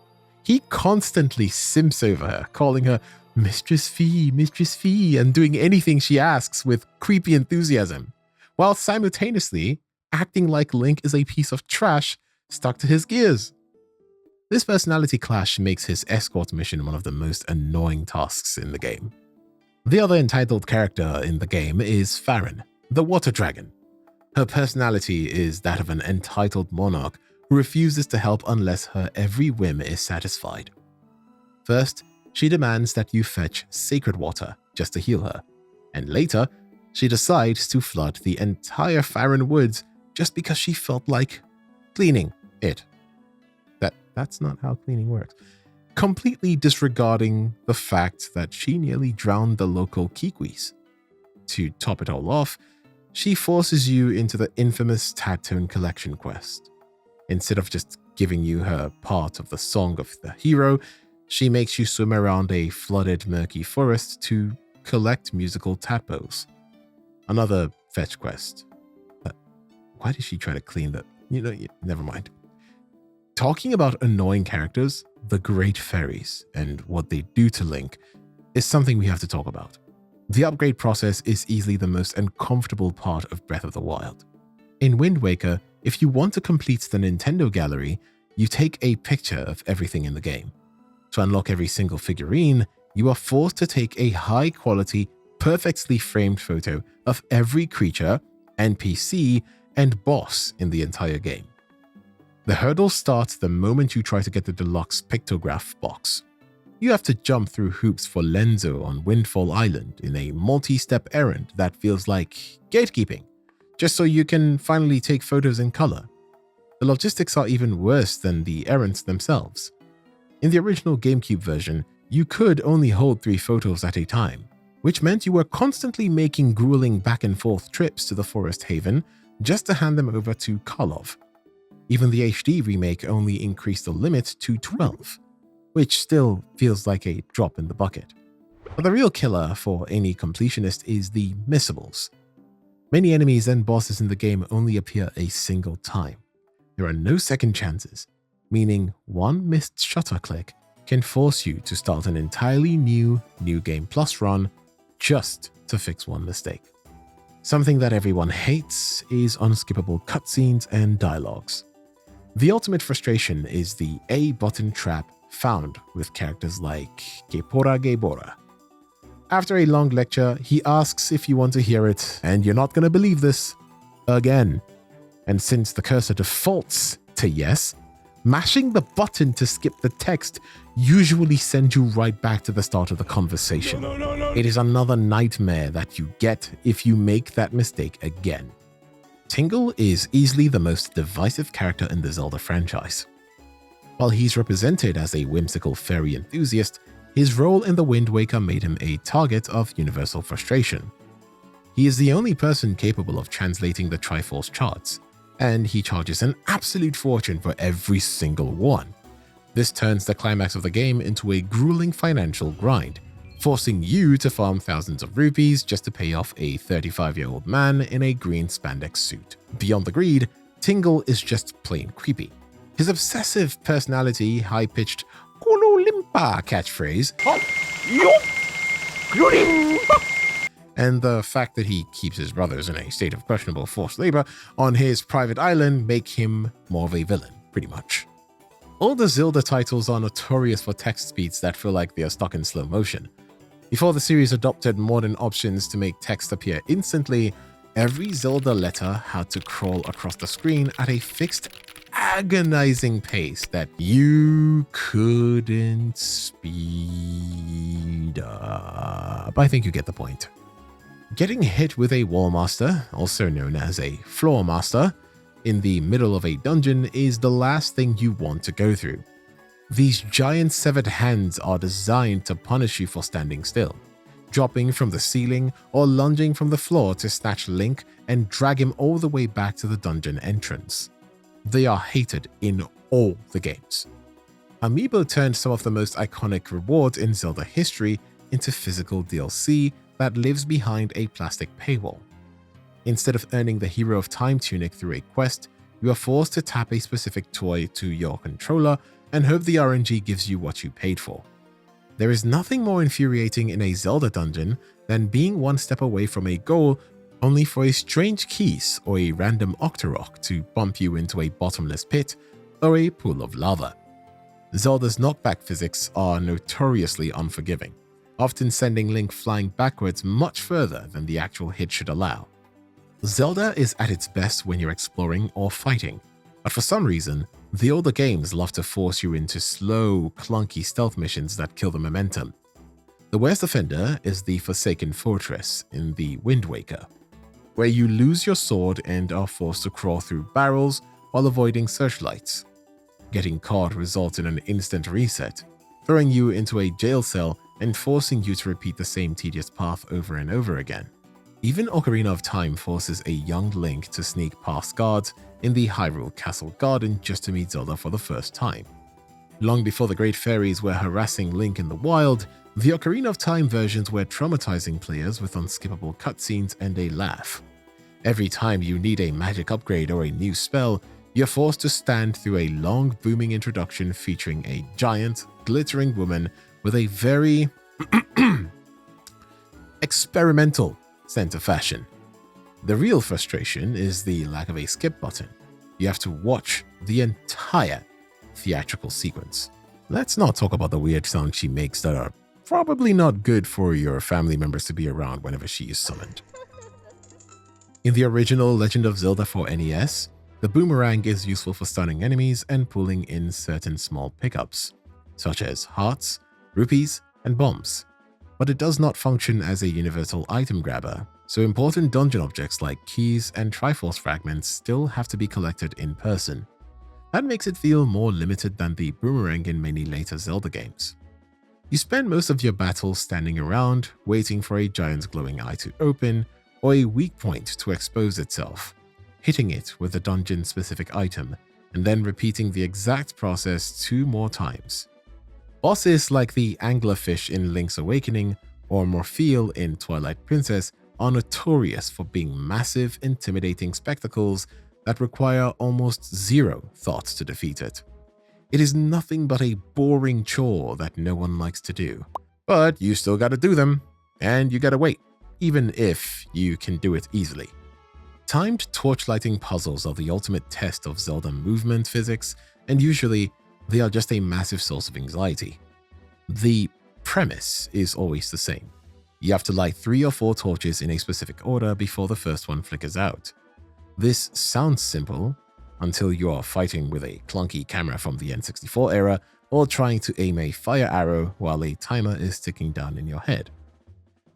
He constantly simps over her, calling her Mistress Fee, and doing anything she asks with creepy enthusiasm, while simultaneously acting like Link is a piece of trash stuck to his gears. This personality clash makes his escort mission one of the most annoying tasks in the game. The other entitled character in the game is Farron, the water dragon. Her personality is that of an entitled monarch who refuses to help unless her every whim is satisfied. First, she demands that you fetch sacred water just to heal her, and later, she decides to flood the entire Farron Woods just because she felt like cleaning it. That's not how cleaning works. Completely disregarding the fact that she nearly drowned the local Kikwis. To top it all off, she forces you into the infamous Tadtone Collection quest. Instead of just giving you her part of the Song of the Hero, she makes you swim around a flooded, murky forest to collect musical tadpoles. Another fetch quest. Why did she try to clean that? Never mind. Talking about annoying characters, the Great Fairies and what they do to Link is something we have to talk about. The upgrade process is easily the most uncomfortable part of Breath of the Wild. In Wind Waker, if you want to complete the Nintendo Gallery, you take a picture of everything in the game. To unlock every single figurine, you are forced to take a high-quality, perfectly framed photo of every creature, NPC, and boss in the entire game. The hurdle starts the moment you try to get the deluxe pictograph box. You have to jump through hoops for Lenzo on Windfall Island in a multi-step errand that feels like gatekeeping, just so you can finally take photos in color. The logistics are even worse than the errands themselves. In the original GameCube version, you could only hold 3 photos at a time, which meant you were constantly making grueling back-and-forth trips to the Forest Haven just to hand them over to Karlov. Even the HD remake only increased the limit to 12, which still feels like a drop in the bucket. But the real killer for any completionist is the missables. Many enemies and bosses in the game only appear a single time. There are no second chances, meaning one missed shutter click can force you to start an entirely new New Game Plus run just to fix one mistake. Something that everyone hates is unskippable cutscenes and dialogues. The ultimate frustration is the A-button trap found with characters like Gepora Gebora. After a long lecture, he asks if you want to hear it, and you're not going to believe this, again. And since the cursor defaults to yes, mashing the button to skip the text usually sends you right back to the start of the conversation. No. It is another nightmare that you get if you make that mistake again. Tingle is easily the most divisive character in the Zelda franchise. While he's represented as a whimsical fairy enthusiast, his role in the Wind Waker made him a target of universal frustration. He is the only person capable of translating the Triforce charts, and he charges an absolute fortune for every single one. This turns the climax of the game into a grueling financial grind, forcing you to farm thousands of rupees just to pay off a 35-year-old man in a green spandex suit. Beyond the greed, Tingle is just plain creepy. His obsessive personality, high-pitched Kulu Limpa catchphrase, and the fact that he keeps his brothers in a state of questionable forced labor on his private island make him more of a villain, pretty much. All the Zelda titles are notorious for text speeds that feel like they are stuck in slow motion. Before the series adopted modern options to make text appear instantly, every Zelda letter had to crawl across the screen at a fixed, agonizing pace that you couldn't speed up. I think you get the point. Getting hit with a Wallmaster, also known as a Floormaster, in the middle of a dungeon is the last thing you want to go through. These giant severed hands are designed to punish you for standing still, dropping from the ceiling or lunging from the floor to snatch Link and drag him all the way back to the dungeon entrance. They are hated in all the games. Amiibo turned some of the most iconic rewards in Zelda history into physical DLC that lives behind a plastic paywall. Instead of earning the Hero of Time tunic through a quest, you are forced to tap a specific toy to your controller and hope the RNG gives you what you paid for. There is nothing more infuriating in a Zelda dungeon than being one step away from a goal only for a strange keys or a random Octorok to bump you into a bottomless pit or a pool of lava. Zelda's knockback physics are notoriously unforgiving, often sending Link flying backwards much further than the actual hit should allow. Zelda is at its best when you're exploring or fighting, but for some reason, the older games love to force you into slow, clunky stealth missions that kill the momentum. The worst offender is the Forsaken Fortress in the Wind Waker, where you lose your sword and are forced to crawl through barrels while avoiding searchlights. Getting caught results in an instant reset, throwing you into a jail cell and forcing you to repeat the same tedious path over and over again. Even Ocarina of Time forces a young Link to sneak past guards in the Hyrule Castle Garden just to meet Zelda for the first time. Long before the Great Fairies were harassing Link in the wild, the Ocarina of Time versions were traumatizing players with unskippable cutscenes and a laugh. Every time you need a magic upgrade or a new spell, you're forced to stand through a long booming introduction featuring a giant, glittering woman with a very experimental sense of fashion. The real frustration is the lack of a skip button. You have to watch the entire theatrical sequence. Let's not talk about the weird sounds she makes that are probably not good for your family members to be around whenever she is summoned. In the original Legend of Zelda for NES, the boomerang is useful for stunning enemies and pulling in certain small pickups, such as hearts, rupees, and bombs. But it does not function as a universal item grabber, so important dungeon objects like keys and Triforce fragments still have to be collected in person. That makes it feel more limited than the boomerang in many later Zelda games. You spend most of your battles standing around, waiting for a giant glowing eye to open, or a weak point to expose itself, hitting it with a dungeon-specific item, and then repeating the exact process 2 more times. Bosses like the anglerfish in Link's Awakening or Morpheal in Twilight Princess are notorious for being massive, intimidating spectacles that require almost zero thought to defeat it. It is nothing but a boring chore that no one likes to do. But you still gotta do them, and you gotta wait, even if you can do it easily. Timed torchlighting puzzles are the ultimate test of Zelda movement physics, and usually they are just a massive source of anxiety. The premise is always the same. You have to light 3 or 4 torches in a specific order before the first one flickers out. This sounds simple, until you are fighting with a clunky camera from the N64 era or trying to aim a fire arrow while a timer is ticking down in your head.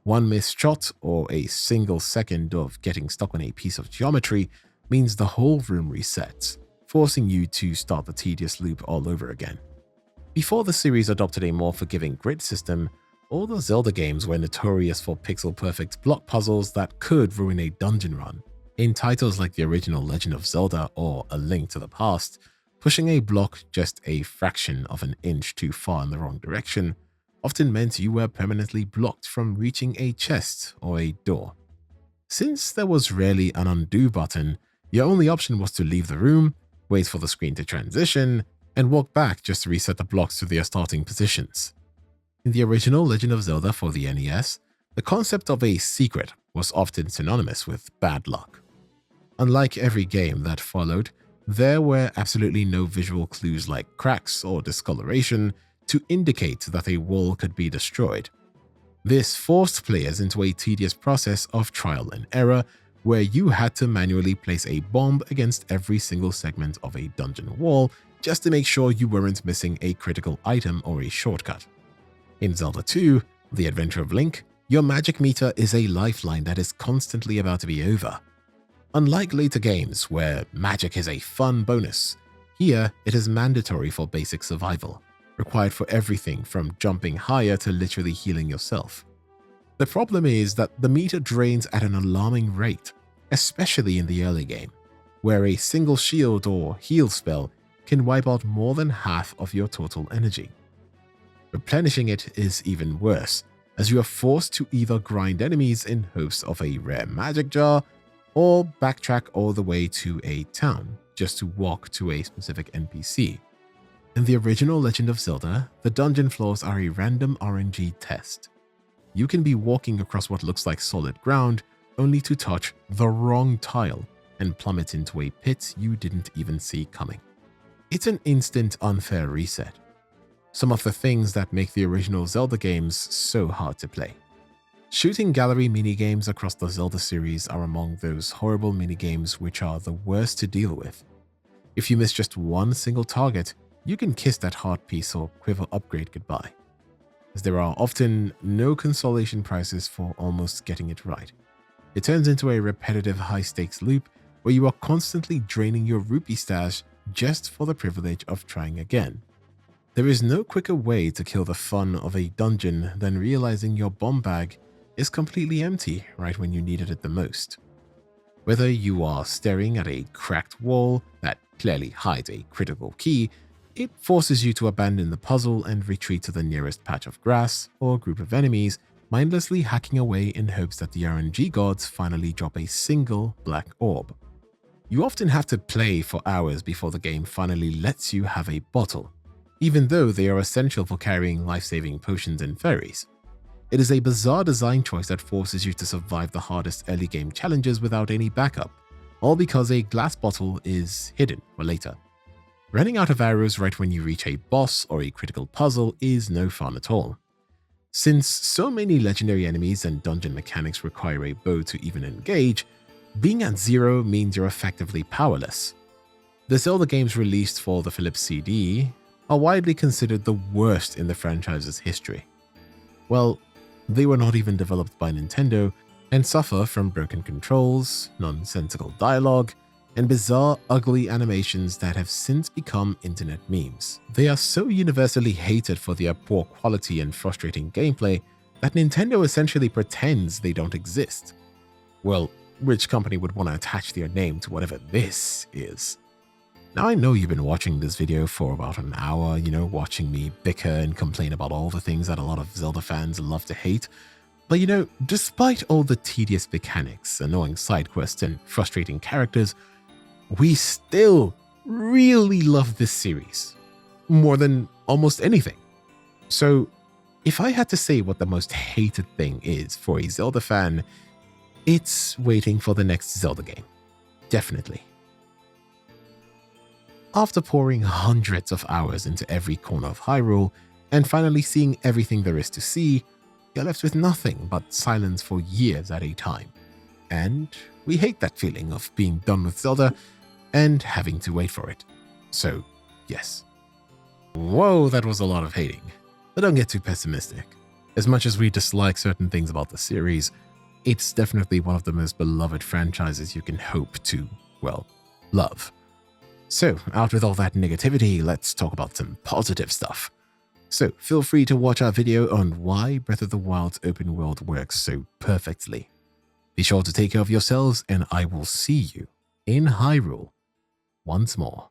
One missed shot or a single second of getting stuck on a piece of geometry means the whole room resets, forcing you to start the tedious loop all over again. Before the series adopted a more forgiving grid system, all the Zelda games were notorious for pixel-perfect block puzzles that could ruin a dungeon run. In titles like the original Legend of Zelda or A Link to the Past, pushing a block just a fraction of an inch too far in the wrong direction often meant you were permanently blocked from reaching a chest or a door. Since there was rarely an undo button, your only option was to leave the room, wait for the screen to transition, and walk back just to reset the blocks to their starting positions. In the original Legend of Zelda for the NES, the concept of a secret was often synonymous with bad luck. Unlike every game that followed, there were absolutely no visual clues like cracks or discoloration to indicate that a wall could be destroyed. This forced players into a tedious process of trial and error where you had to manually place a bomb against every single segment of a dungeon wall just to make sure you weren't missing a critical item or a shortcut. In Zelda 2, The Adventure of Link, your magic meter is a lifeline that is constantly about to be over. Unlike later games where magic is a fun bonus, here it is mandatory for basic survival, required for everything from jumping higher to literally healing yourself. The problem is that the meter drains at an alarming rate, especially in the early game, where a single shield or heal spell can wipe out more than half of your total energy. Replenishing it is even worse, as you are forced to either grind enemies in hopes of a rare magic jar or backtrack all the way to a town just to walk to a specific NPC. In the original Legend of Zelda, the dungeon floors are a random RNG test. You can be walking across what looks like solid ground only to touch the wrong tile and plummet into a pit you didn't even see coming. It's an instant unfair reset. Some of the things that make the original Zelda games so hard to play. Shooting gallery minigames across the Zelda series are among those horrible minigames which are the worst to deal with. If you miss just one single target, you can kiss that heart piece or quiver upgrade goodbye, as there are often no consolation prizes for almost getting it right. It turns into a repetitive high-stakes loop where you are constantly draining your rupee stash just for the privilege of trying again. There is no quicker way to kill the fun of a dungeon than realizing your bomb bag is completely empty right when you needed it the most. Whether you are staring at a cracked wall that clearly hides a critical key, it forces you to abandon the puzzle and retreat to the nearest patch of grass or group of enemies, mindlessly hacking away in hopes that the RNG gods finally drop a single black orb. You often have to play for hours before the game finally lets you have a bottle, even though they are essential for carrying life-saving potions and fairies. It is a bizarre design choice that forces you to survive the hardest early game challenges without any backup, all because a glass bottle is hidden for later. Running out of arrows right when you reach a boss or a critical puzzle is no fun at all. Since so many legendary enemies and dungeon mechanics require a bow to even engage, being at 0 means you're effectively powerless. The Zelda games released for the Philips CD are widely considered the worst in the franchise's history. Well, they were not even developed by Nintendo and suffer from broken controls, nonsensical dialogue, and bizarre, ugly animations that have since become internet memes. They are so universally hated for their poor quality and frustrating gameplay that Nintendo essentially pretends they don't exist. Well, which company would want to attach their name to whatever this is? Now I know you've been watching this video for about an hour, watching me bicker and complain about all the things that a lot of Zelda fans love to hate. But despite all the tedious mechanics, annoying side quests, and frustrating characters, we still really love this series. More than almost anything. So, if I had to say what the most hated thing is for a Zelda fan, it's waiting for the next Zelda game. Definitely. After pouring hundreds of hours into every corner of Hyrule, and finally seeing everything there is to see, you're left with nothing but silence for years at a time. And we hate that feeling of being done with Zelda and having to wait for it. So, yes. Whoa, that was a lot of hating. But don't get too pessimistic. As much as we dislike certain things about the series, it's definitely one of the most beloved franchises you can hope to, love. So, out with all that negativity, let's talk about some positive stuff. So, feel free to watch our video on why Breath of the Wild's open world works so perfectly. Be sure to take care of yourselves, and I will see you in Hyrule once more.